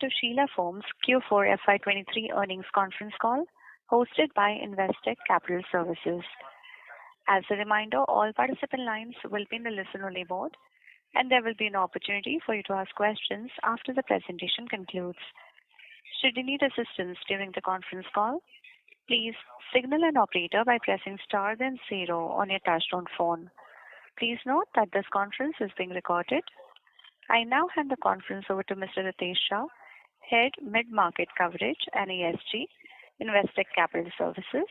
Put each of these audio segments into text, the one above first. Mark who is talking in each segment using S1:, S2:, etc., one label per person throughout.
S1: To Sheela Foam's Q4FY23 earnings conference call hosted by Investec Capital Services. As a reminder, all participant lines will be in the listen-only mode, and there will be an opportunity for you to ask questions after the presentation concludes. Should you need assistance during the conference call, please signal an operator by pressing star then 0 on your touchtone phone. Please note that this conference is being recorded. I now hand the conference over to Mr. Ritesh Shah, Head Mid-Market Coverage and ESG, Investec Capital Services.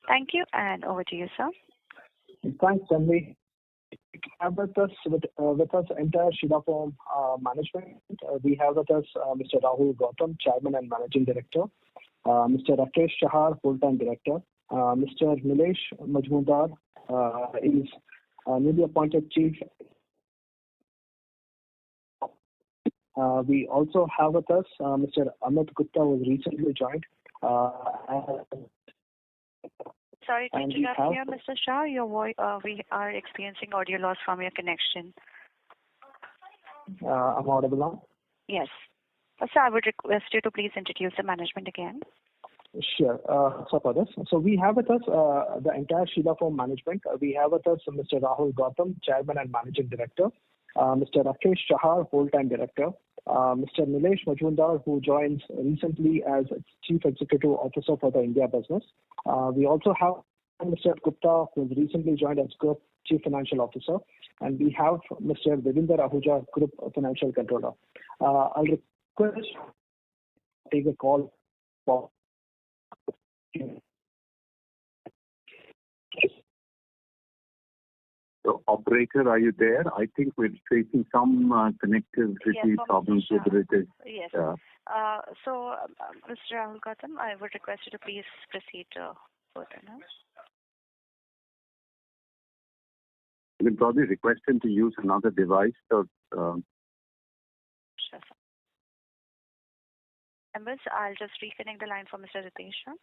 S1: Thank you, and over to you, sir.
S2: Thanks, Tanvi. Have with us entire Sheela Foam management. We have with us Mr. Rahul Gautam, Chairman and Managing Director, Mr. Rakesh Chahar, Full-Time Director, Mr. Nilesh Majmudar is newly appointed Chief. We also have with us Mr. Amit Gupta, who was recently joined.
S1: Sorry to interrupt here, Mr. Shah. Your voice, we are experiencing audio loss from your connection.
S2: I'm audible now?
S1: Yes. Sir, I would request you to please introduce the management again.
S2: Sure. So for this, we have with us the entire Sheela Foam management. We have with us Mr. Rahul Gautam, Chairman and Managing Director, Mr. Rakesh Chahar, Full-Time Director, Mr. Nilesh Majmudar, who joins recently as Chief Executive Officer for the India business. We also have Mr. Gupta, who has recently joined as Group Chief Financial Officer, and we have Mr. Devinder Ahuja, Group Financial Controller. I'll request to take a call for.
S3: So, operator, are you there? I think we're facing some connectivity problems with Ritesh.
S1: Yes. So, Mr. Rahul Gautam, I would request you to please proceed further now.
S3: You can probably request him to use another device. So,
S1: Sure, sir. Members, I'll just reconnect the line for Mr. Ritesh Shah.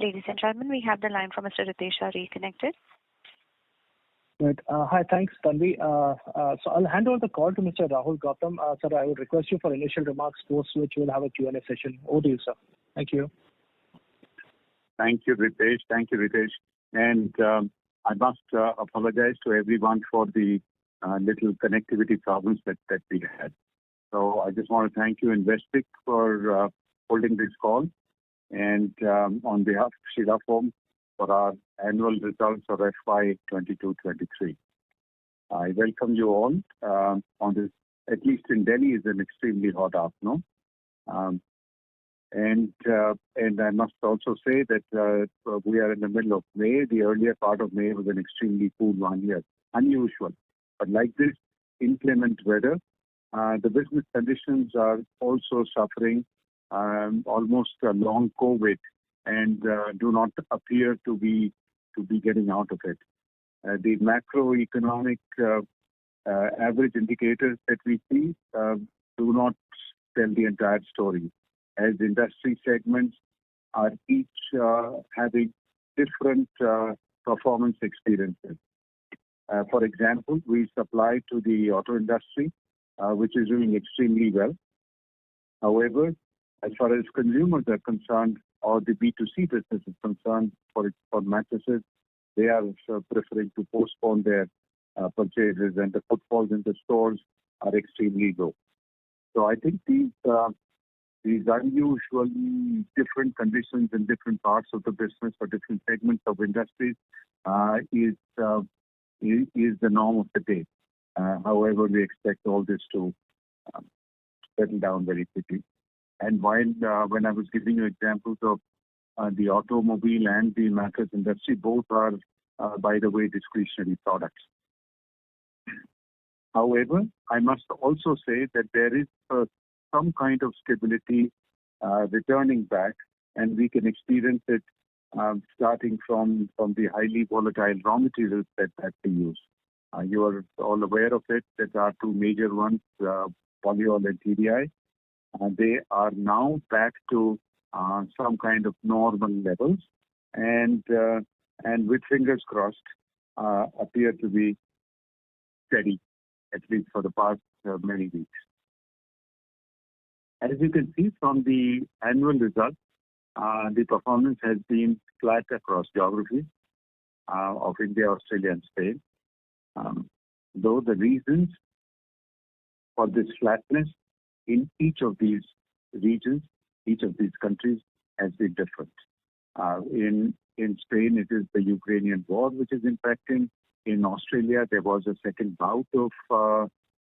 S1: Ladies and gentlemen, we have the line from Mr. Ritesh Shah reconnected.
S2: Right. Hi, thanks, Tanvi. So I'll hand over the call to Mr. Rahul Gautam. Sir, I would request you for initial remarks, post which we'll have a Q&A session. Over to you, sir. Thank you.
S3: Thank you, Ritesh. And I must apologize to everyone for the little connectivity problems that we had. So I just want to thank you, Investec, for holding this call. And on behalf of Sheela Foam for our annual results for FY22-23. I welcome you all on this, at least in Delhi, is an extremely hot afternoon. And I must also say that we are in the middle of May. The earlier part of May was an extremely cool one here, unusual. But like this inclement weather, the business conditions are also suffering almost a long COVID and do not appear to be getting out of it. The macroeconomic average indicators that we see do not tell the entire story, as industry segments are each having different performance experiences. For example, we supply to the auto industry, which is doing extremely well. However, as far as consumers are concerned, or the B2C business is concerned, for mattresses, they are preferring to postpone their purchases, and the footfalls in the stores are extremely low. So I think these unusually different conditions in different parts of the business or different segments of industries is the norm of the day. However, we expect all this to settle down very quickly. And while when I was giving you examples of the automobile and the mattress industry, both are, by the way, discretionary products. However, I must also say that there is some kind of stability returning back, and we can experience it starting from the highly volatile raw materials that we use. You are all aware of it. There are two major ones, polyol and TDI. They are now back to some kind of normal levels, and with fingers crossed, appear to be steady, at least for the past many weeks. As you can see from the annual results, the performance has been flat across geographies of India, Australia, and Spain. Though the reasons for this flatness in each of these regions, each of these countries, has been different. In Spain, it is the Ukrainian war which is impacting. In Australia, there was a second bout of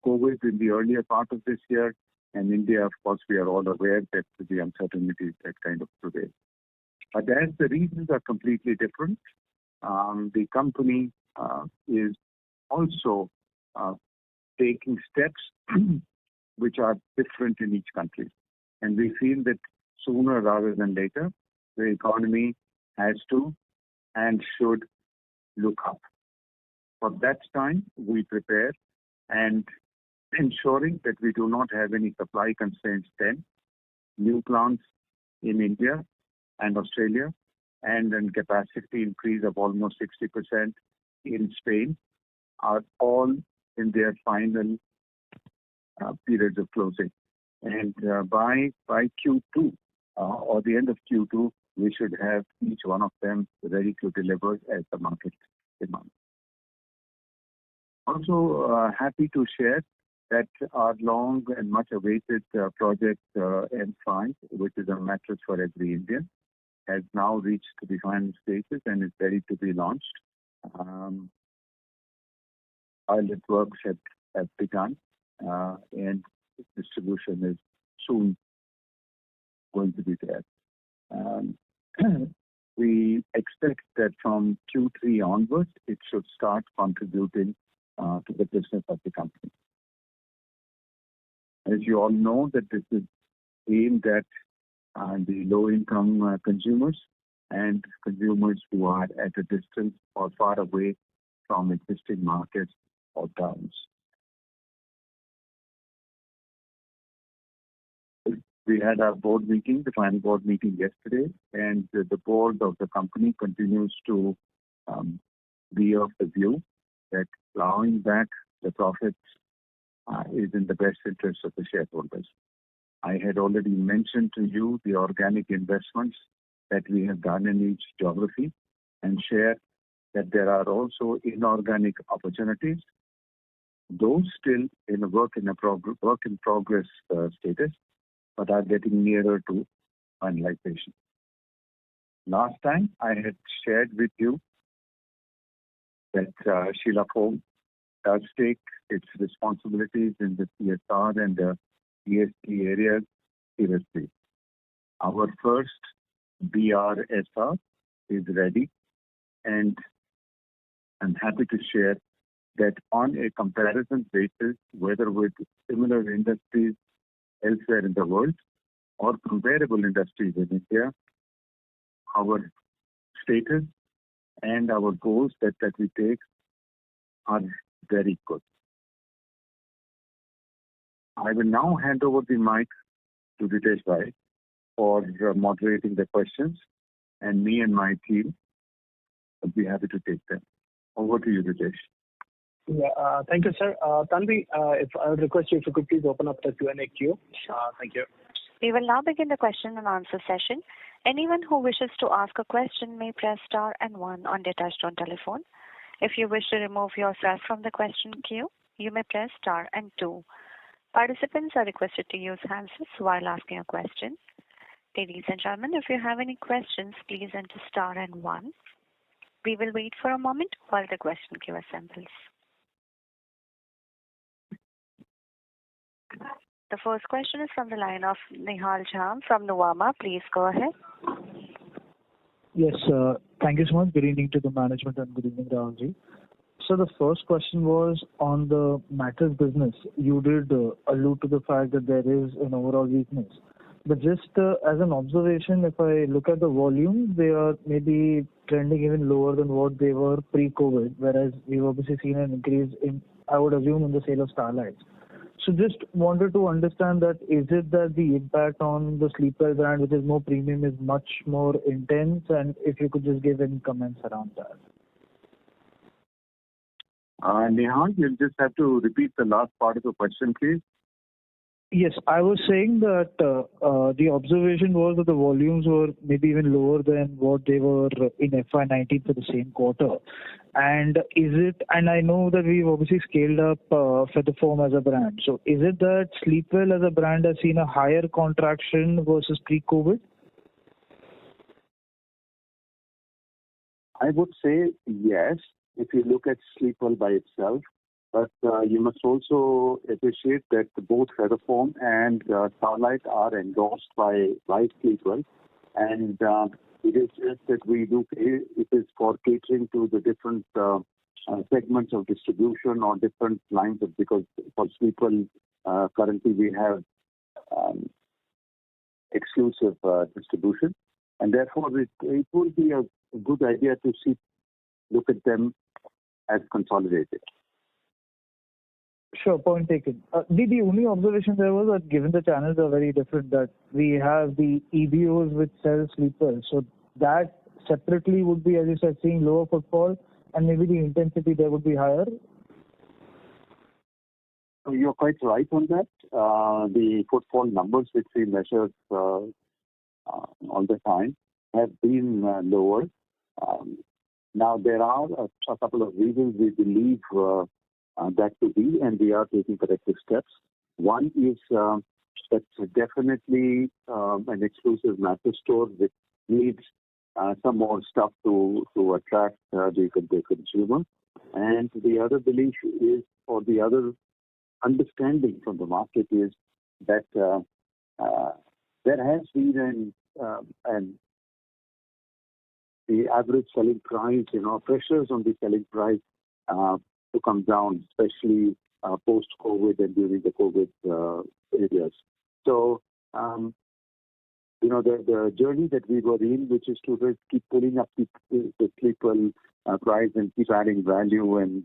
S3: COVID in the earlier part of this year. And India, of course, we are all aware that the uncertainties that kind of prevail. But as the reasons are completely different, the company is also taking steps which are different in each country. And we feel that sooner rather than later, the economy has to and should look up. For that time, we prepare and ensuring that we do not have any supply constraints then. New plants in India and Australia, and then capacity increase of almost 60% in Spain are all in their final periods of closing. And by Q2 or the end of Q2, we should have each one of them ready to deliver as the market demands. Also happy to share that our long and much awaited project M5, which is a mattress for every Indian, has now reached the final stages and is ready to be launched. Pilot works have begun, and distribution is soon going to be there. We expect that from Q3 onwards, it should start contributing to the business of the company. As you all know, that this is aimed at the low-income consumers and consumers who are at a distance or far away from existing markets or towns. We had our board meeting, the final board meeting yesterday, and the board of the company continues to be of the view that plowing back the profits is in the best interest of the shareholders. I had already mentioned to you the organic investments that we have done in each geography, and share that there are also inorganic opportunities, those still in a work in progress status, but are getting nearer to finalization. Last time I had shared with you that Sheela Foam does take its responsibilities in the CSR and the ESG areas seriously. Our first BRSR is ready, and I'm happy to share that on a comparison basis, whether with similar industries elsewhere in the world or comparable industries in India, our status and our goals that we take are very good. I will now hand over the mic to Ritesh Bhai for moderating the questions, and me and my team will be happy to take them. Over to you, Ritesh.
S2: Yeah, thank you, sir. Tanvi, if I would request you if you could please open up the Q&A queue. Thank you.
S1: We will now begin the question and answer session. Anyone who wishes to ask a question may press star and one on their touchtone telephone. If you wish to remove yourself from the question queue, you may press star and two. Participants are requested to use handsets while asking a question. Ladies and gentlemen, if you have any questions, please enter star and one. We will wait for a moment while the question queue assembles. The first question is from the line of Nihal Jham from Nuvama. Please go ahead.
S4: Yes, thank you so much. Good evening to the management and good evening, Rahulji. So the first question was on the mattress business. You did allude to the fact that there is an overall weakness. But just as an observation, if I look at the volumes, they are maybe trending even lower than what they were pre-COVID, whereas we've obviously seen an increase in, I would assume, in the sale of Starlights. So just wanted to understand that is it that the impact on the Sleepwell brand, which is more premium, is much more intense? And if you could just give any comments around that.
S3: Nihal, you'll just have to repeat the last part of the question, please.
S4: Yes, I was saying that the observation was that the volumes were maybe even lower than what they were in FY19 for the same quarter. And is it, and I know that we've obviously scaled up Feather Foam as a brand. So is it that Sleepwell as a brand has seen a higher contraction versus pre-COVID?
S3: I would say yes, if you look at Sleepwell by itself. But you must also appreciate that both Feather Foam and Starlight are endorsed by Sleepwell. And it is just that it is for catering to the different segments of distribution or different lines of, because for Sleepwell, currently we have exclusive distribution. And therefore, it would be a good idea to look at them as consolidated.
S4: Sure, point taken. The only observation there was that given the channels are very different, that we have the EBOs which sell Sleepwell. So that separately would be, as you said, seeing lower footfall and maybe the intensity there would be higher.
S3: So you're quite right on that. The footfall numbers which we measure all the time have been lower. Now there are a couple of reasons we believe that to be, and we are taking corrective steps. One is that's definitely an exclusive mattress store which needs some more stuff to attract the consumer. And the other belief is, or the other understanding from the market is that there has been the average selling price, pressures on the selling price to come down, especially post-COVID and during the COVID areas. So, the journey that we were in, which is to keep pulling up the Sleepwell price and keep adding value and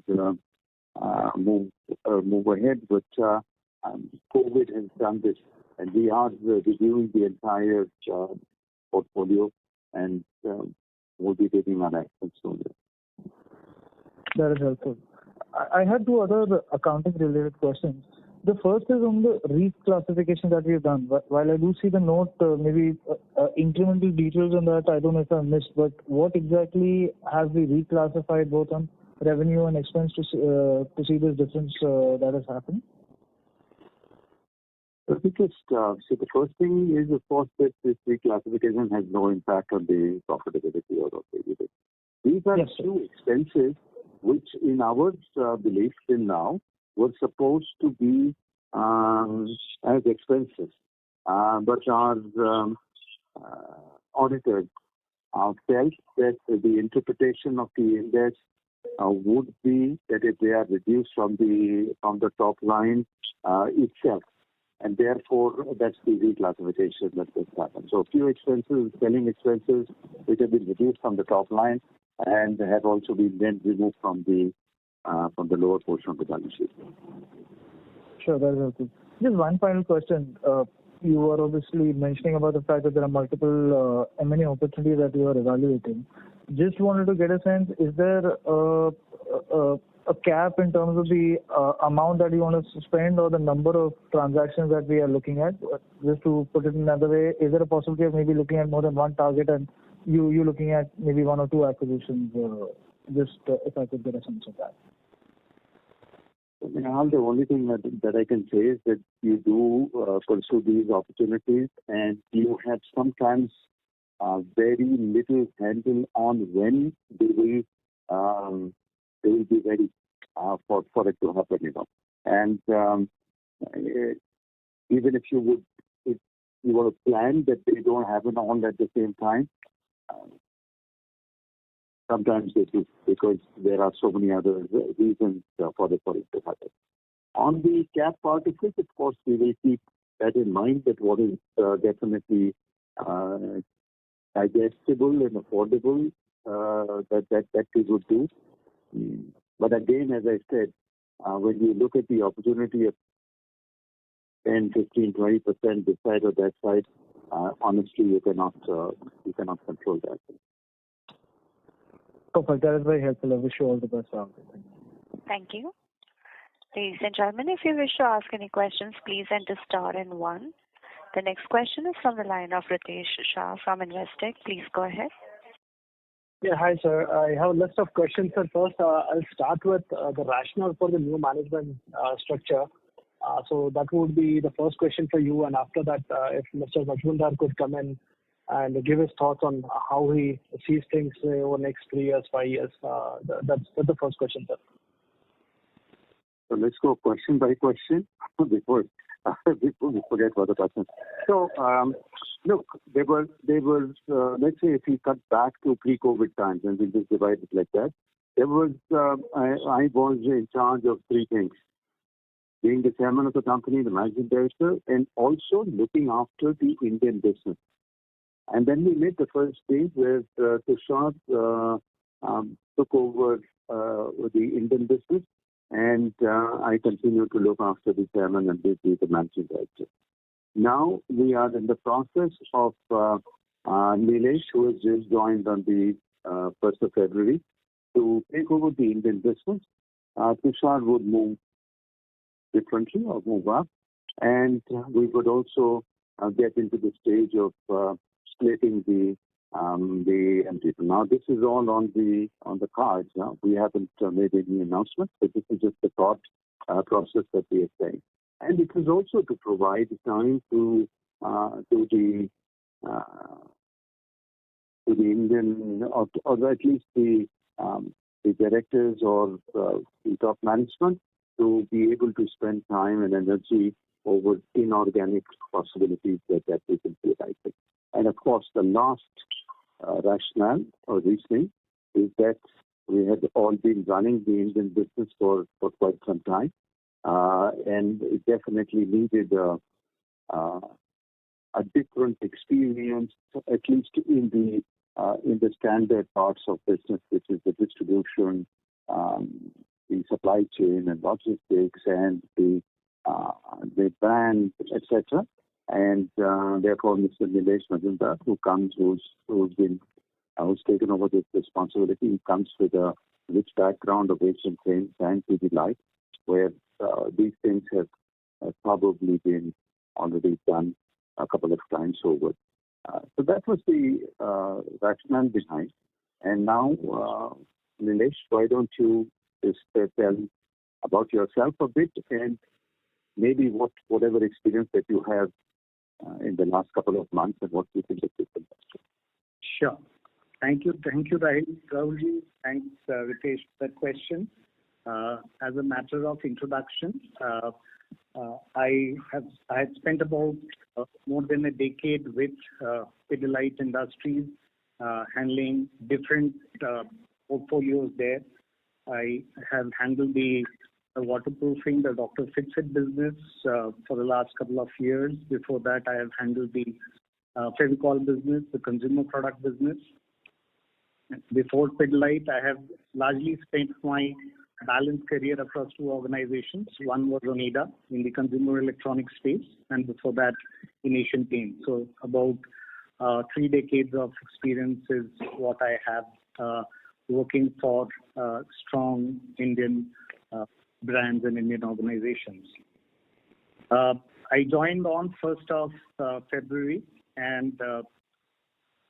S3: move ahead. But COVID has done this, and we are reviewing the entire portfolio and we'll be taking our actions soon.
S4: That is helpful. I had two other accounting-related questions. The first is on the reclassification that we've done. While I do see the note, maybe incremental details on that, I don't know if I missed, but what exactly have we reclassified both on revenue and expense to see this difference that has happened?
S3: So the first thing is, of course, that this reclassification has no impact on the profitability or the EBIT. These are two expenses which, in our belief till now, were supposed to be as expenses, but our auditors felt that the interpretation of the index would be that if they are reduced from the top line itself, and therefore that's the reclassification that has happened. So a few expenses, selling expenses, which have been reduced from the top line and have also been then removed from the lower portion of the balance sheet.
S4: Sure, that is helpful. Just one final question. You were obviously mentioning about the fact that there are multiple M&A opportunities that you are evaluating. Just wanted to get a sense, is there a cap in terms of the amount that you want to spend or the number of transactions that we are looking at? Just to put it another way, is there a possibility of maybe looking at more than one target and you looking at maybe one or two acquisitions? If I could get a sense of that.
S3: The only thing that I can say is that you do pursue these opportunities, and you have sometimes very little handle on when they will be ready for it to happen, And even if you want to plan that they don't happen all at the same time, sometimes it is because there are so many other reasons for it to happen. On the cap part of it, of course, we will keep that in mind, that what is definitely digestible and affordable, that we would do. But again, as I said, when you look at the opportunity of 10, 15, 20% this side or that side, honestly, you cannot control that.
S4: Perfect. That is very helpful. I wish you all the best.
S1: Thank you. Ladies and gentlemen, if you wish to ask any questions, please enter star and 1. The next question is from the line of Ritesh Shah from Investec. Please go ahead.
S2: Yeah, hi, sir. I have a list of questions. Sir, first, I'll start with the rationale for the new management structure. So that would be the first question for you. And after that, if Mr. Majmundar could come in and give his thoughts on how he sees things over the next 3 years, 5 years. That's the first question, sir.
S3: So let's go question by question before we forget what the question. So look, there was let's say if we cut back to pre-COVID times and we just divide it like that, there was I was in charge of 3 things: being the chairman of the company, the managing director, and also looking after the Indian business. And then we made the first stage where Tushar took over the Indian business, and I continue to look after the chairman and be the managing director. Now we are in the process of Nilesh, who has just joined on the 1st of February, to take over the Indian business. Tushar would move differently or move up, and we would also get into the stage of splitting the people. Now this is all on the cards. Now we haven't made any announcements, but this is just the thought process that we are saying, and it is also to provide time to the Indian or at least the directors or the top management to be able to spend time and energy over inorganic possibilities that we can realize it. And of course, the last rationale or reasoning is that we had all been running the Indian business for quite some time, and it definitely needed a different experience, at least in the standard parts of business, which is the distribution, the supply chain and logistics, and the brand, etc. And therefore, Mr. Nilesh Majumdar, who's taken over this responsibility, he comes with a rich background of Asian paints and TV light, where these things have probably been already done a couple of times over. So that was the rationale behind. And now, Nilesh, why don't you just tell about yourself a bit, and maybe whatever experience that you have in the last couple of months and what you think of this industry.
S5: Sure. Thank you, Rahulji. Thanks, Ritesh, for that question. As a matter of introduction, I had spent about more than a decade with Pidilite Industries, handling different portfolios there. I have handled the waterproofing, the Dr. Fixit business for the last couple of years. Before that, I have handled the Fevicol business, the consumer product business. Before Pidilite, I have largely spent my balanced career across 2 organizations. One was Oneida in the consumer electronics space, and before that in Asian Paints. So about 3 decades of experience is what I have working for strong Indian brands and Indian organizations. I joined on 1st of February, and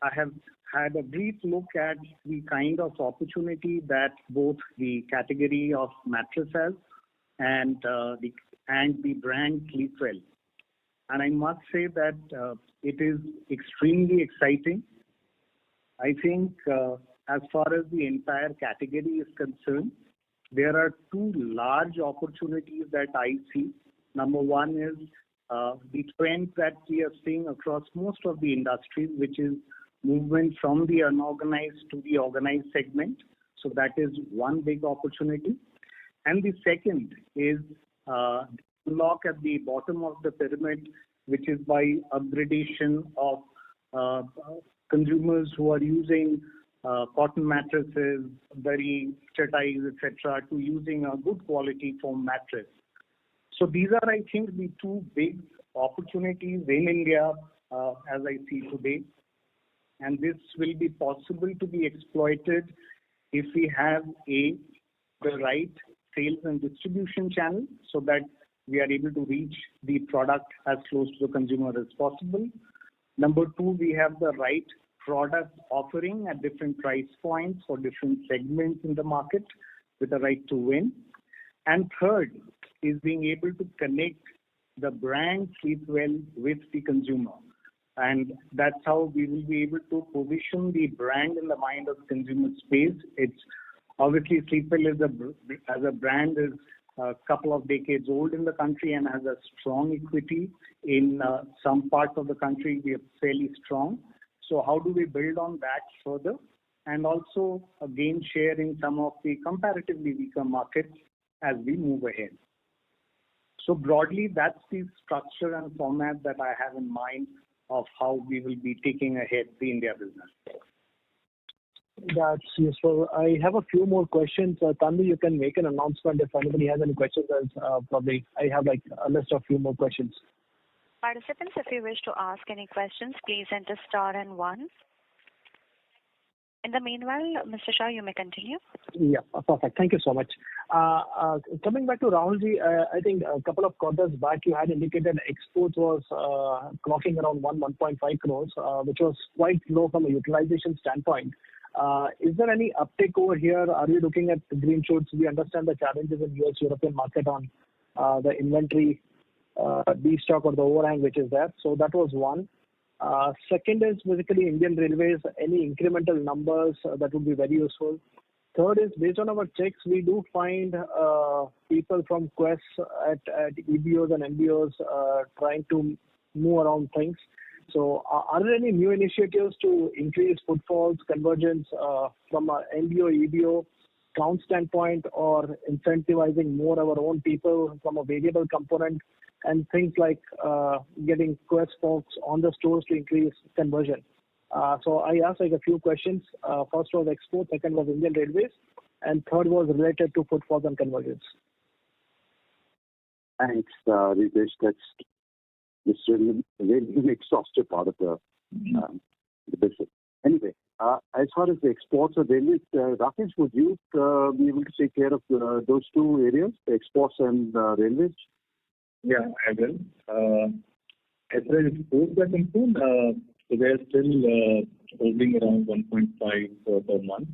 S5: I have had a brief look at the kind of opportunity that both the category of mattress has and the brand Sleepwell. And I must say that it is extremely exciting. I think as far as the entire category is concerned, there are 2 large opportunities that I see. Number one is the trend that we are seeing across most of the industries, which is movement from the unorganized to the organized segment. So that is one big opportunity. And the second is unlock at the bottom of the pyramid, which is by upgradation of consumers who are using cotton mattresses, very chattais, etc., to using a good quality foam mattress. So these are, I think, the two big opportunities in India as I see today. And this will be possible to be exploited if we have the right sales and distribution channel so that we are able to reach the product as close to the consumer as possible. Number two, we have the right product offering at different price points for different segments in the market with the right to win. And third is being able to connect the brand Sleepwell with the consumer. And that's how we will be able to position the brand in the mind of the consumer space. It's obviously Sleepwell as a brand is a couple of decades old in the country and has a strong equity. In some parts of the country, we are fairly strong. So how do we build on that further and also gain share in some of the comparatively weaker markets as we move ahead? So broadly, that's the structure and format that I have in mind of how we will be taking ahead the India business.
S2: That's useful. I have a few more questions. Tanvi, you can make an announcement if anybody has any questions. Probably I have like a list of few more questions.
S1: Participants, if you wish to ask any questions, please enter star and 1. In the meanwhile, Mr. Shah, you may continue.
S2: Yeah, perfect. Thank you so much. Coming back to Rahulji, I think a couple of quarters back you had indicated exports was clocking around 1.5 crores, which was quite low from a utilization standpoint. Is there any uptick over here? Are you looking at the green shoots? We understand the challenges in US European market on the inventory destock or the overhang which is there. So that was one. Second is basically Indian Railways, any incremental numbers that would be very useful. Third is based on our checks, we do find people from Quest at EBOs and MBOs trying to move around things. So are there any new initiatives to increase footfalls, convergence from a MBO, EBO count standpoint or incentivizing more our own people from a variable component and things like getting Quest folks on the stores to increase conversion? So I asked like a few questions. First was export, second was Indian Railways, and third was related to footfalls and convergence.
S3: Thanks, Ritesh. This is really an exhaustive part of the business. Anyway, as far as the exports or railways, Rakesh, would you be able to take care of those two areas, the exports and railways?
S6: Yeah, I will. As far as exports are concerned, they are still holding around 1.5 per month.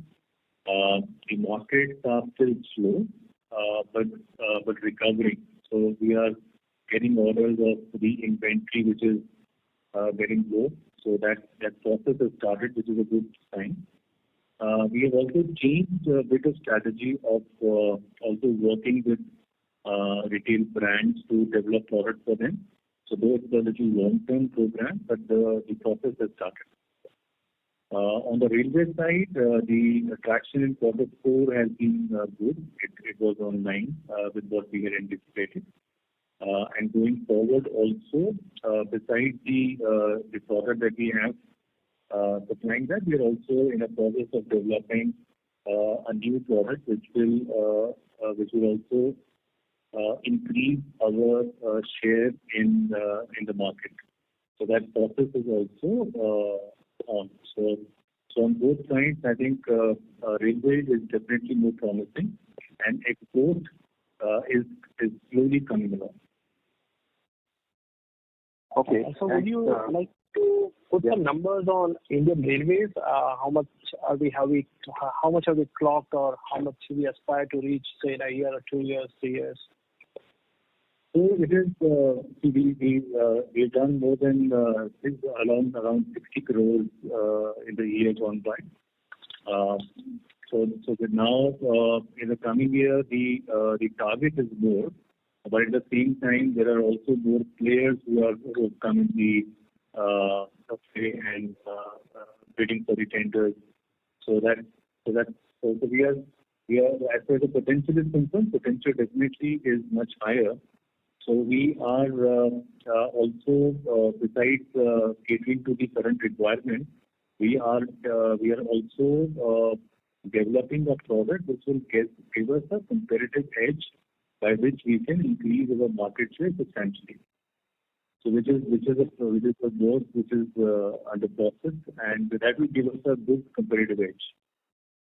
S6: The markets are still slow, but recovering. So we are getting orders of the inventory which is getting low. So that process has started, which is a good sign. We have also changed a bit of strategy of also working with retail brands to develop products for them. So though it's a little long-term program, but the process has started. On the railway side, the traction in Q4 has been good. It was online with what we had anticipated. And going forward also, besides the product that we have supplying that, we are also in a process of developing a new product which will also increase our share in the market. So that process is also on. So on both sides, I think railway is definitely more promising, and export is slowly coming along.
S2: Okay. So would you like to put some numbers on Indian Railways? How much have we clocked, or how much we aspire to reach, say, in a year or 2 years, 3 years?
S6: So it is we've done more than around 60 crores in the year gone by. So that now in the coming year the target is more, but at the same time there are also more players who have come in the and bidding for the tenders. So we are as far as the potential is concerned, potential definitely is much higher. So we are also besides catering to the current requirement, we are also developing a product which will give us a competitive edge by which we can increase our market share substantially. So which is a work which is under process, and that will give us a good competitive edge.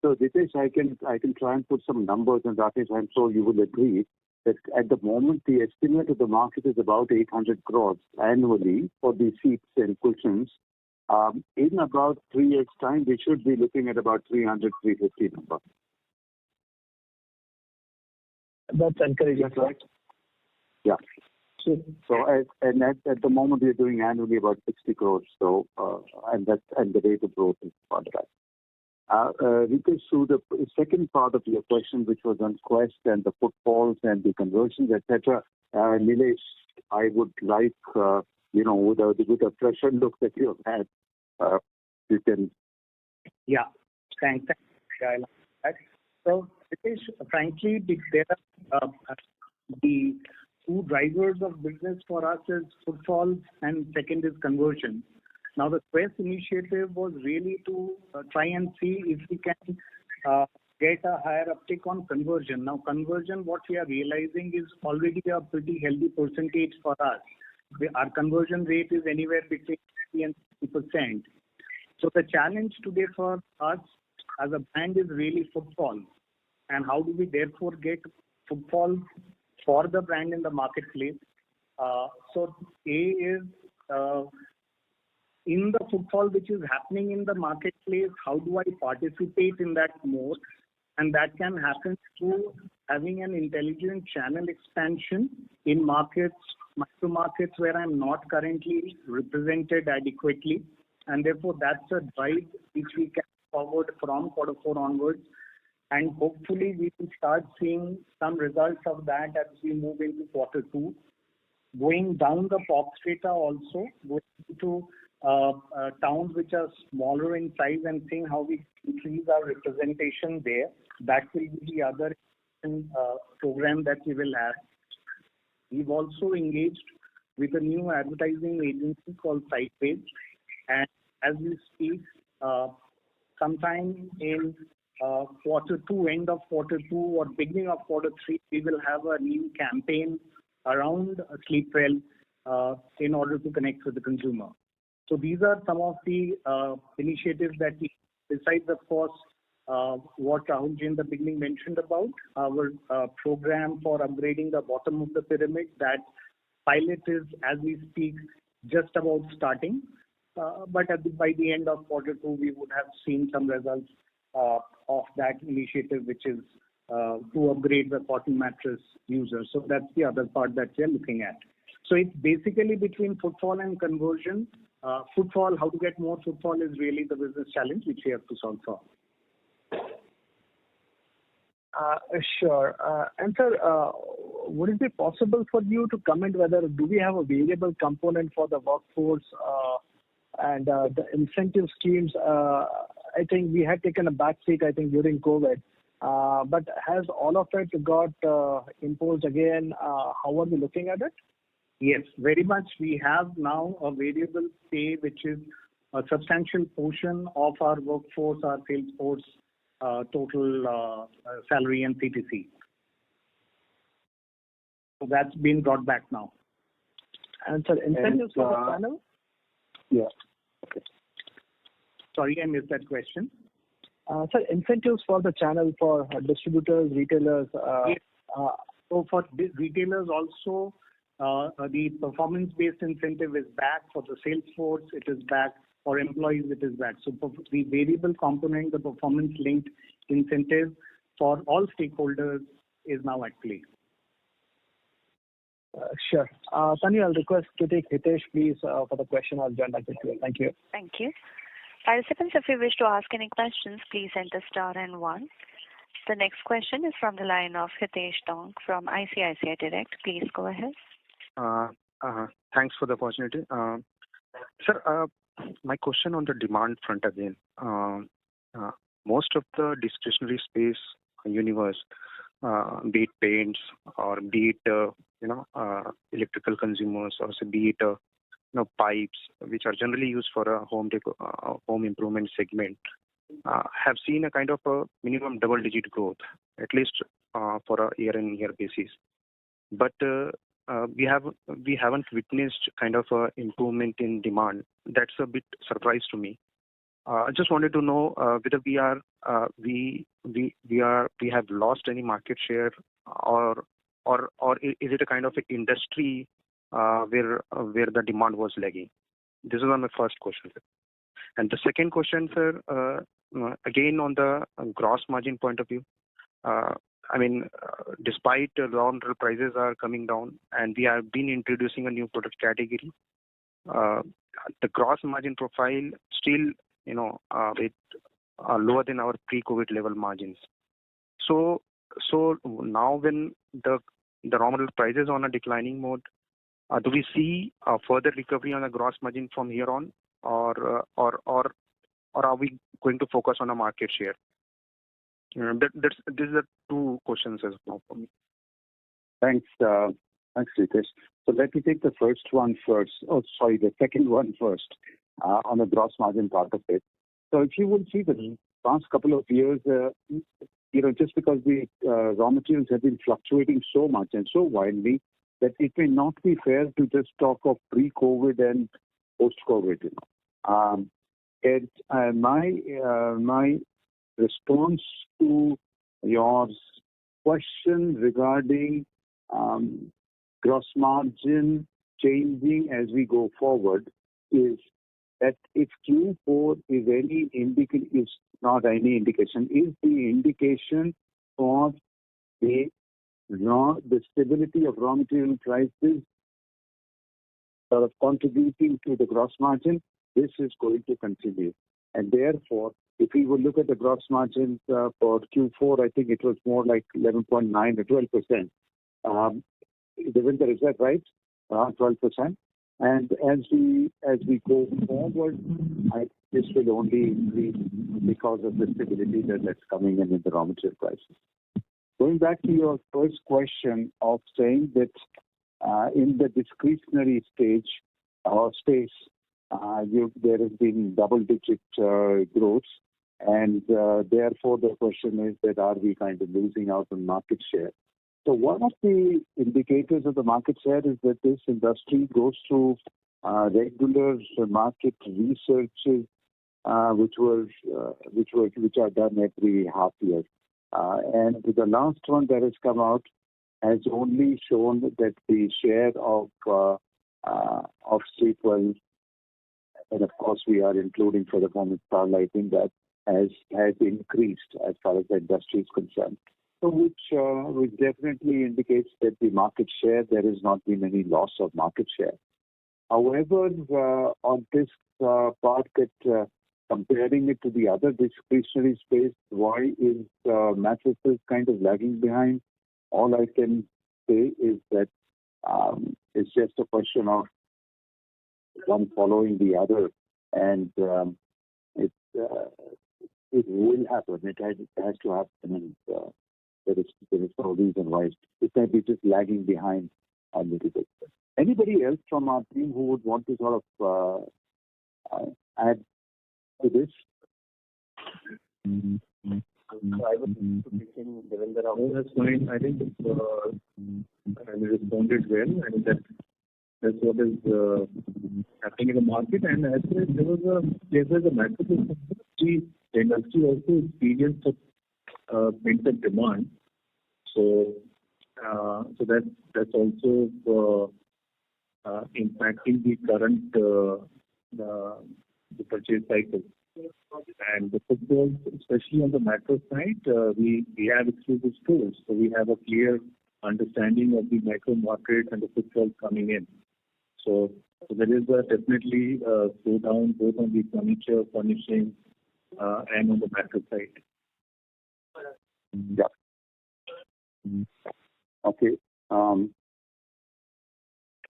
S3: So Ritesh, I can try and put some numbers, and Rakesh, I'm sure you will agree that at the moment the estimate of the market is about 800 crores annually for the seats and cushions. In about 3 years' time, we should be looking at about 300, 350 number.
S2: That's encouraging, right?
S3: Yeah. So at the moment we are doing annually about 60 crores. So and the rate of growth is about that. Ritesh, to the second part of your question, which was on Quest and the footfalls and the conversions, etc. Nilesh, I would like with a fresher look that you have had, you can.
S5: Yeah, thanks. I like that. So, Ritesh, frankly, there are the two drivers of business for us is footfall and second is conversion. Now, the Quest initiative was really to try and see if we can get a higher uptick on conversion. Now, conversion, what we are realizing is already a pretty healthy percentage for us. Our conversion rate is anywhere between 50 and 60%. So the challenge today for us as a brand is really footfall. And how do we therefore get footfall for the brand in the marketplace? So A is in the footfall which is happening in the marketplace, how do I participate in that more? And that can happen through having an intelligent channel expansion in markets, micro markets where I'm not currently represented adequately. And therefore, that's a drive which we can forward from Q4 onwards. And hopefully, we will start seeing some results of that as we move into Q2. Going down the pop strata also, going to towns which are smaller in size and seeing how we increase our representation there. That will be the other program that we will have. We've also engaged with a new advertising agency called Sideways. And as we speak, sometime in Q2, end of Q2 or beginning of Q3, we will have a new campaign around Sleep Well in order to connect with the consumer. So these are some of the initiatives that we, besides of course, what Rahulji in the beginning mentioned about, our program for upgrading the bottom of the pyramid, that pilot is, as we speak, just about starting. But by the end of Q2, we would have seen some results of that initiative, which is to upgrade the cotton mattress users. So that's the other part that we are looking at. So it's basically between footfall and conversion. Footfall, how to get more footfall is really the business challenge which we have to solve for.
S2: Sure. And sir, would it be possible for you to comment whether do we have a variable component for the workforce and the incentive schemes? I think we had taken a back seat, I think, during COVID. But has all of it got imposed again? How are we looking at it?
S5: Yes, very much. We have now a variable pay, which is a substantial portion of our workforce, our sales force, total salary and CTC. So that's been brought back now.
S2: And sir, incentives for the channel?
S3: Yeah. Okay.
S5: Sorry, I missed that question.
S2: Sir, incentives for the channel for distributors, retailers.
S5: Yes. So for retailers also, the performance-based incentive is back. For the sales force, it is back. For employees, it is back. So for the variable component, the performance-linked incentive for all stakeholders is now at play.
S2: Sure. Tanya, I'll request to take Hitesh, please, for the question. I'll join back with you. Thank you.
S1: Thank you. Participants, if you wish to ask any questions, please enter star and 1. The next question is from the line of Hitesh Tonk from ICICI Direct. Please go ahead.
S7: Thanks for the opportunity. Sir, My question on the demand front again. Most of the discretionary space universe, be it paints or be it electrical consumers, or say be it pipes, which are generally used for a home improvement segment, have seen a kind of a minimum double-digit growth, at least for a year-on-year basis. But we haven't witnessed kind of a improvement in demand. That's a bit surprise to me. I just wanted to know whether we have lost any market share, or is it a kind of a industry where the demand was lagging? This is on my first question, sir. And the second question, sir, again on the gross margin point of view. Despite raw material prices are coming down and we have been introducing a new product category, the gross margin profile still bit lower than our pre-COVID level margins. So now when the raw material prices on a declining mode, do we see a further recovery on the gross margin from here on, or are we going to focus on a market share? These are two questions as well for me.
S3: Thanks, Ritesh. So let me take the second one first, on the gross margin part of it. So if you will see the past couple of years, just because the raw materials have been fluctuating so much and so wildly, that it may not be fair to just talk of pre-COVID and post-COVID. My response to your question regarding gross margin changing as we go forward is that if Q4 is not any indication, is the indication for the stability of raw material prices sort of contributing to the gross margin, this is going to continue. And therefore, if we will look at the gross margins for Q4, I think it was more like 11.9 or 12%. Devinder, is that right? Around 12%. And as we go forward, this will only increase because of the stability that's coming in the raw material prices. Going back to your first question of saying that in the discretionary stage or space, there has been double-digit growth, and therefore the question is that are we kind of losing out on market share? So one of the indicators of the market share is that this industry goes through regular market researches, which are done every half year. And the last one that has come out has only shown that the share of sleepwell, and of course we are including for the moment Starlighting, that has increased as far as the industry is concerned. So which definitely indicates that the market share, there has not been any loss of market share. However, on this part that comparing it to the other discretionary space, why is mattresses kind of lagging behind? All I can say is that it's just a question of one following the other, and it will happen. It has to happen, and there is no reason why it may be just lagging behind a little bit. Anybody else from our team who would want to sort of add to this?
S6: I would begin, Devinder. That's fine. I think I responded well, and that's what is happening in the market. And as there was a mattress industry, the industry also experienced a pent-up demand. So that's also impacting the current the purchase cycle. And the footfalls, especially on the mattress side, we have exclusive stores, so we have a clear understanding of the micro market and the footfalls coming in. So there is definitely a slowdown both on the furniture, furnishing, and on the mattress side.
S3: Yeah. Okay.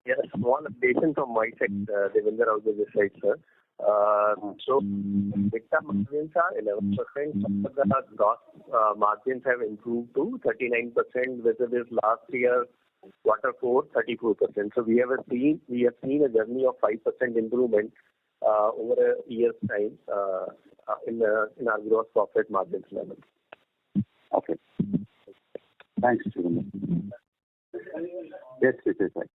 S8: Yes, small updation from my side, Devinder, on this side, sir. So EBITDA margins are 11%, but the gross margins have improved to 39%, versus last year Q4 34%. So we have seen a journey of 5% improvement over a year's time in our gross profit margins level.
S3: Okay. Thanks, Sheela. Yes, it is right.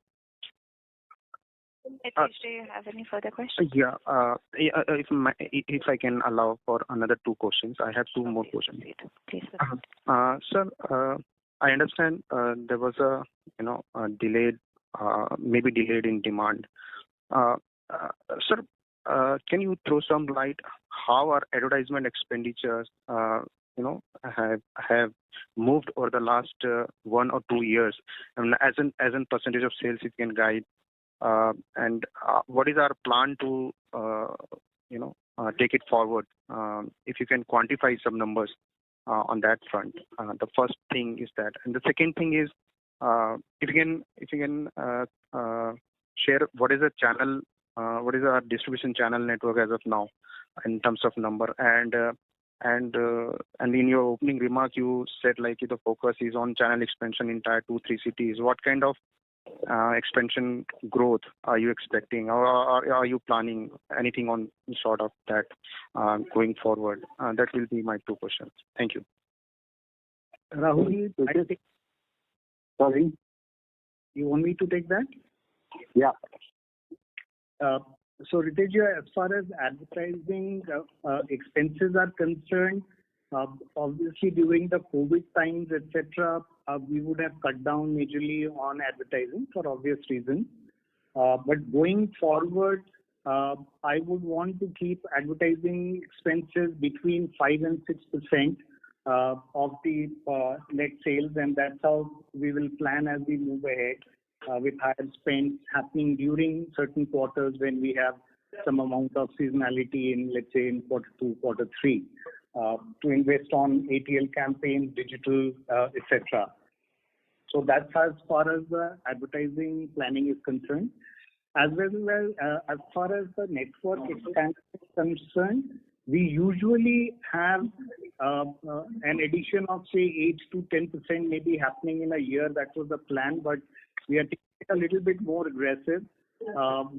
S1: Ritesh, do you have any further questions?
S7: Yeah. If I can allow for another 2 questions, I have 2 more questions.
S1: Please.
S7: Sir, I understand there was a delayed in demand. Sir, can you throw some light how our advertisement expenditures have moved over the last 1 or 2 years, as in percentage of sales you can guide, and what is our plan to take it forward? If you can quantify some numbers on that front. The first thing is that, and the second thing is if you can share what is the channel, what is our distribution channel network as of now in terms of number, and in your opening remark you said like the focus is on channel expansion in tier 2-3 cities. What kind of expansion growth are you expecting, or are you planning anything on sort of that going forward? That will be my 2 questions. Thank you.
S5: Rahul,
S3: Sorry?
S5: You want me to take that?
S3: Yeah.
S5: So Ritesh, as far as advertising expenses are concerned, obviously during the COVID times, etc., we would have cut down majorly on advertising for obvious reasons. But going forward, I would want to keep advertising expenses between 5 and 6% of the net sales, and that's how we will plan as we move ahead, with higher spends happening during certain quarters when we have some amount of seasonality in, let's say, in Q2, Q3, to invest on ATL campaigns, digital, etc. So that's as far as the advertising planning is concerned. As well as far as the network expansion is concerned, we usually have an addition of say 8 to 10% maybe happening in a year. That was the plan, but we are taking it a little bit more aggressive.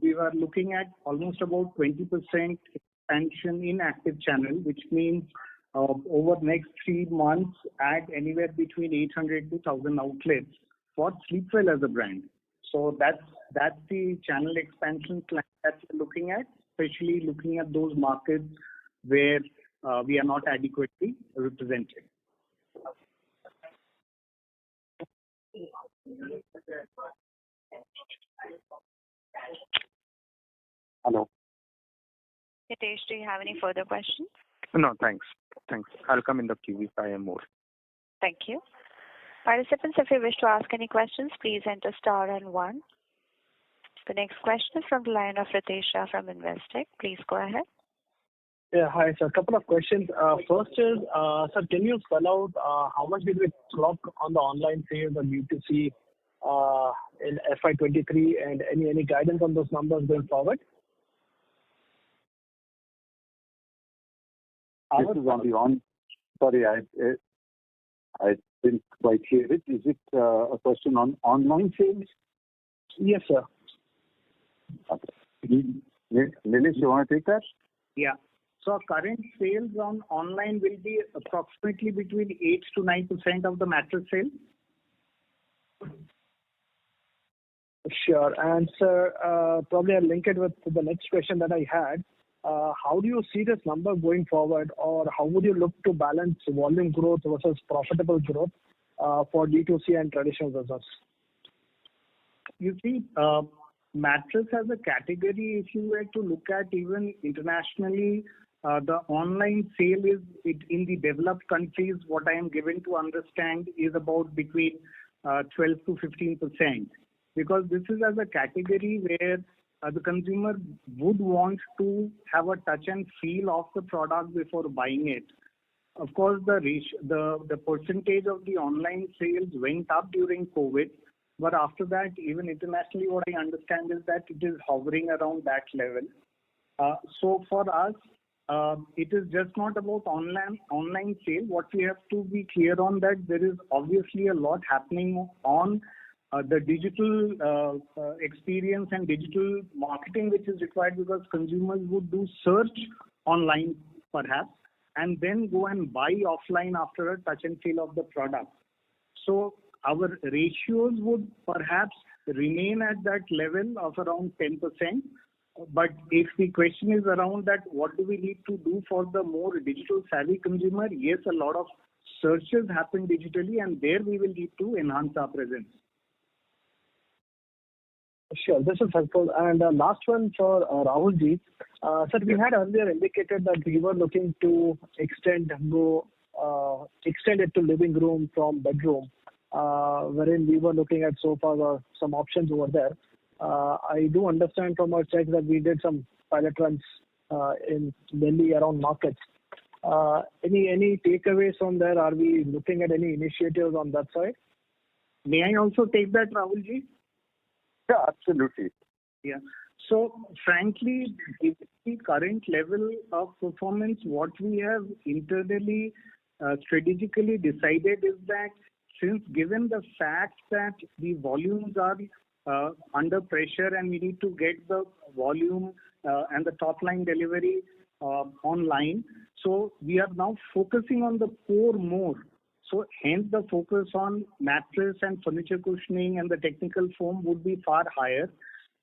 S5: We were looking at almost about 20% expansion in active channel, which means over next 3 months add anywhere between 800 to 1,000 outlets for Sleepwell as a brand. So that's the channel expansion plan that we're looking at, especially looking at those markets where we are not adequately represented.
S3: Hello.
S1: Ritesh, do you have any further questions?
S7: No, thanks. I'll come in the queue if I have more.
S1: Thank you. Participants, if you wish to ask any questions, please enter star and 1. The next question is from the line of Ritesh Shah from Investec. Please go ahead.
S2: Yeah, hi, sir. A couple of questions. First is, sir, can you spell out how much did we clock on the online sales and B2C in FY23, and any guidance on those numbers going forward?
S3: This is on the Sorry, I didn't quite hear it. Is it a question on online sales?
S2: Yes, sir.
S3: Okay. Nilesh, you want to take that?
S5: Yeah. So our current sales on online will be approximately between 8 to 9% of the mattress sales.
S2: Sure. And sir, probably I'll link it with the next question that I had. How do you see this number going forward, or how would you look to balance volume growth versus profitable growth for D2C and traditional business?
S5: You see, mattress as a category, if you were to look at even internationally, the online sale is in the developed countries, what I am given to understand is about between 12 to 15%. Because this is as a category where the consumer would want to have a touch and feel of the product before buying it. Of course, the percentage of the online sales went up during COVID, but after that, even internationally, what I understand is that it is hovering around that level. So for us, it is just not about online sale. What we have to be clear on that there is obviously a lot happening on the digital experience and digital marketing which is required, because consumers would do search online perhaps and then go and buy offline after a touch and feel of the product. So our ratios would perhaps remain at that level of around 10%. But if the question is around that, what do we need to do for the more digital savvy consumer? Yes, a lot of searches happen digitally, and there we will need to enhance our presence.
S2: Sure, this is helpful. And last one for Rahul ji. Sir, we had earlier indicated that we were looking to extend it to living room from bedroom, wherein we were looking at sofas or some options over there. I do understand from our check that we did some pilot runs in Delhi around markets. Any takeaways from there? Are we looking at any initiatives on that side?
S5: May I also take that, Rahul ji?
S3: Yeah, absolutely.
S5: Yeah. So frankly, given the current level of performance, what we have internally strategically decided is that since given the fact that the volumes are under pressure and we need to get the volume and the top line delivery online, so we are now focusing on the core more. So hence the focus on mattress and furniture cushioning and the technical foam would be far higher.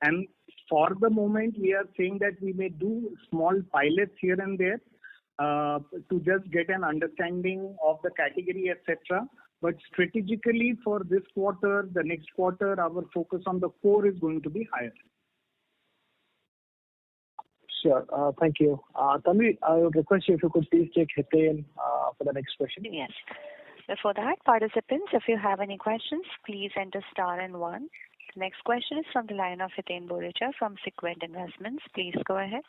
S5: And for the moment, we are saying that we may do small pilots here and there to just get an understanding of the category, etc. But strategically for this quarter, the next quarter, our focus on the core is going to be higher.
S2: Sure. Thank you. Tanvi, I would request you if you could please take Hiten for the next question.
S1: Yes. Before that, participants, if you have any questions, please enter star and one. The next question is from the line of Hiten Boricha from Sequent Investments. Please go ahead.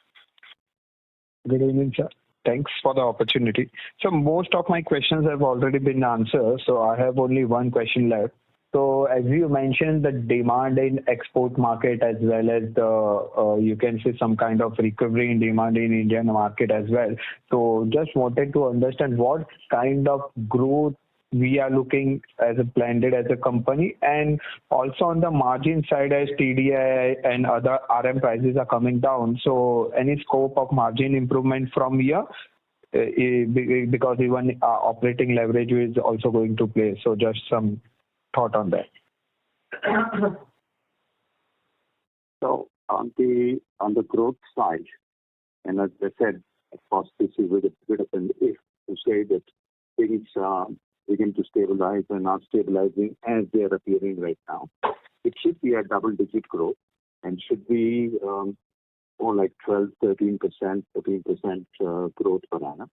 S9: Good evening, sir. Thanks for the opportunity. So most of my questions have already been answered, so I have only one question left. So as you mentioned, the demand in export market as well as the you can see some kind of recovery in demand in Indian market as well. So just wanted to understand what kind of growth we are looking as a blended as a company, and also on the margin side as TDI and other RM prices are coming down. So any scope of margin improvement from here? Because even operating leverage is also going to play. So just some thought on that.
S3: So on the growth side, and as I said, of course, this is with a bit of an if to say that things begin to stabilize and not stabilizing as they are appearing right now. It should be a double-digit growth and should be more like 12, 13%, 14% growth per annum.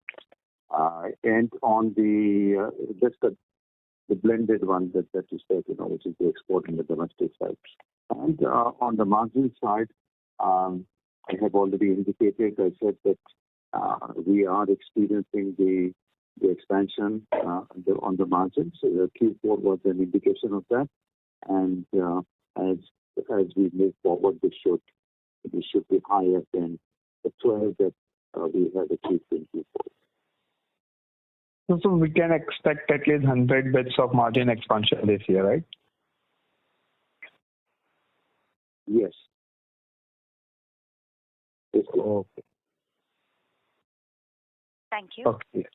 S3: And on the just the blended one that you said, which is the export and the domestic side. And on the margin side, I have already indicated, I said that we are experiencing the expansion on the margins. So the Q4 was an indication of that. And as we move forward, this should be higher than the 12 that we had achieved in Q4.
S9: So we can expect at least 100 bits of margin expansion this year, right?
S3: Yes.
S9: Okay.
S1: Thank you.
S9: Okay.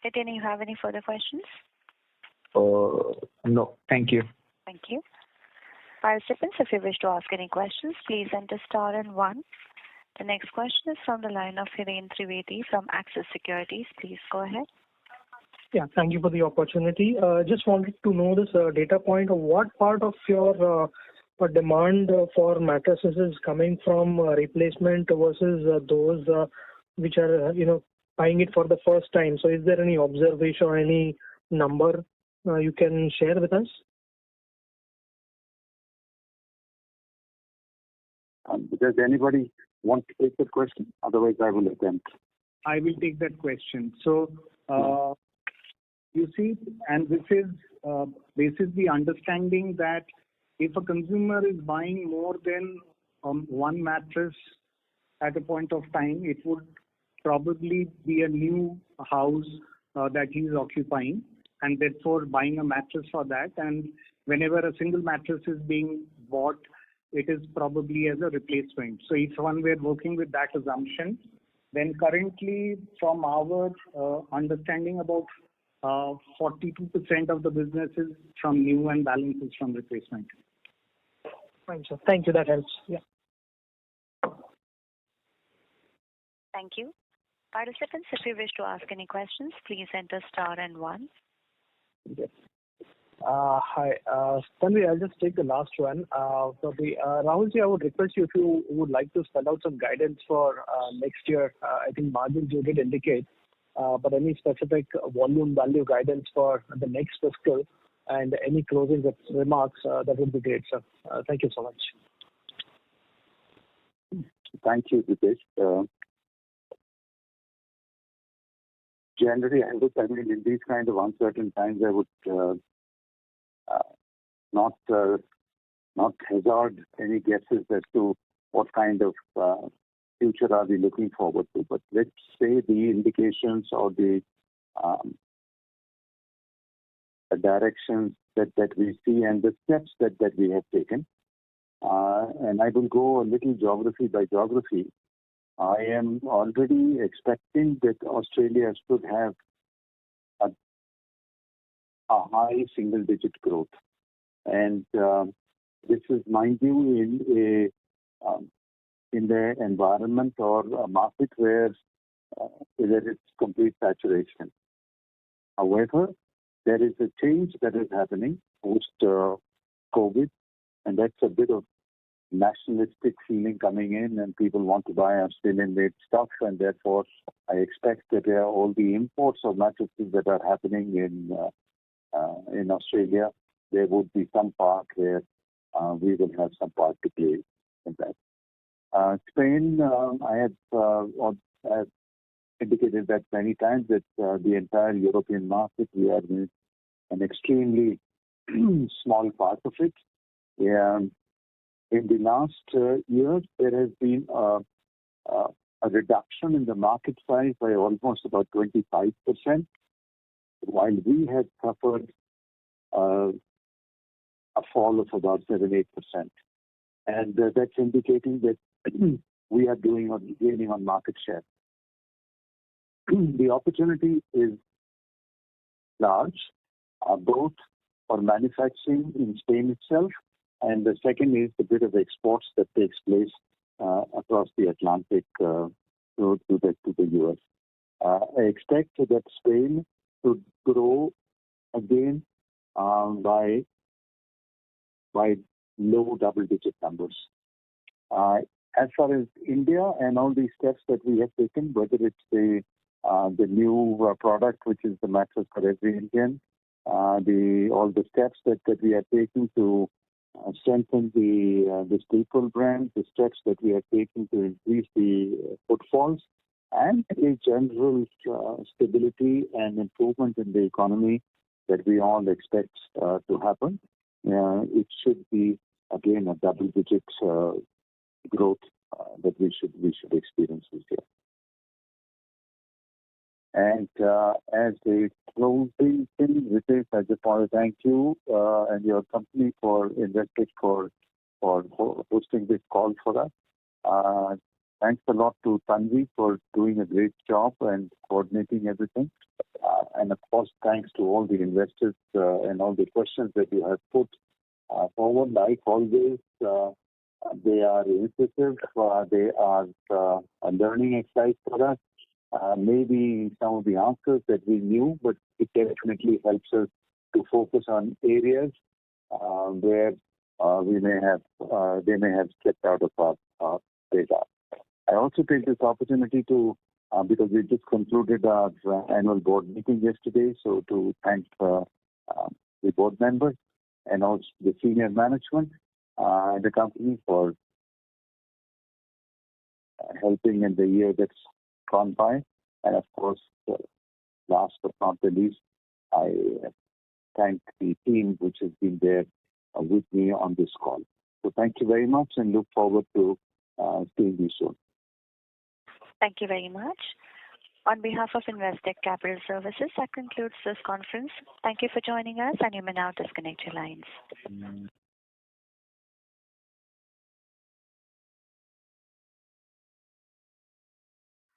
S1: Hiten, you have any further questions?
S9: No, thank you.
S1: Thank you. Participants, if you wish to ask any questions, please enter star and one. The next question is from the line of Hiren Trivedi from Axis Securities. Please go ahead.
S10: Yeah, thank you for the opportunity. Just wanted to know this data point of what part of your demand for mattresses is coming from replacement versus those which are, buying it for the first time. So is there any observation or any number you can share with us?
S3: Does anybody want to take that question? Otherwise, I will attempt.
S5: I will take that question. So, you see, and this is the understanding that if a consumer is buying more than one mattress at a point of time, it would probably be a new house that he's occupying, and therefore buying a mattress for that. And whenever a single mattress is being bought, it is probably as a replacement. So if one were working with that assumption, then currently from our understanding, about 42% of the business is from new and balance is from replacement.
S10: Fine, sir. Thank you. That helps. Yeah.
S1: Thank you. Participants, if you wish to ask any questions, please enter star and one.
S2: Yes. Hi. Tanvi, I'll just take the last one. Rahulji, I would request you if you would like to spell out some guidance for next year. I think margins you did indicate, but any specific volume value guidance for the next fiscal and any closing remarks, that would be great, sir. Thank you so much.
S3: Thank you, Ritesh. Generally, in these kind of uncertain times, I would not hazard any guesses as to what kind of future are we looking forward to. But let's say the indications or the directions that we see and the steps that we have taken. And I will go a little geography by geography. I am already expecting that Australia should have a high single-digit growth, and this is, mind you, in the environment or a market where there is complete saturation. However, there is a change that is happening post COVID, and that's a bit of nationalistic feeling coming in, and people want to buy Australian-made stuff, and therefore I expect that all the imports of mattresses that are happening in Australia, there would be some part where we will have some part to play in that. Spain, I have indicated that many times that the entire European market, we are in an extremely small part of it. In the last year, there has been a reduction in the market size by almost about 25%, while we had suffered a fall of about 7-8%. And that's indicating that we are gaining on market share. The opportunity is large, both for manufacturing in Spain itself, and the second is the bit of exports that takes place across the Atlantic to the US. I expect that Spain to grow again by low double-digit numbers. As far as India and all these steps that we have taken, whether it's the new product, which is the mattress for every Indian, all the steps that we are taking to strengthen the staple brand, the steps that we are taking to increase the footfalls, and a general stability and improvement in the economy that we all expect to happen. It should be again a double-digit growth that we should experience this year. And as a closing thing, Ritesh, I just want to thank you and your company for Investec for hosting this call for us. Thanks a lot to Tanvi for doing a great job and coordinating everything. And of course, thanks to all the investors and all the questions that you have put forward. Like always, they are initiative. They are a learning exercise for us. Maybe some of the answers that we knew, but it definitely helps us to focus on areas where they may have stepped out of our radar. I also take this opportunity to, because we just concluded our annual board meeting yesterday, so to thank the board members and also the senior management in the company for helping in the year that's gone by. And of course, last but not the least, I thank the team which has been there with me on this call. So thank you very much and look forward to seeing you soon.
S1: Thank you very much. On behalf of Investec Capital Services, that concludes this conference. Thank you for joining us, and you may now disconnect your lines.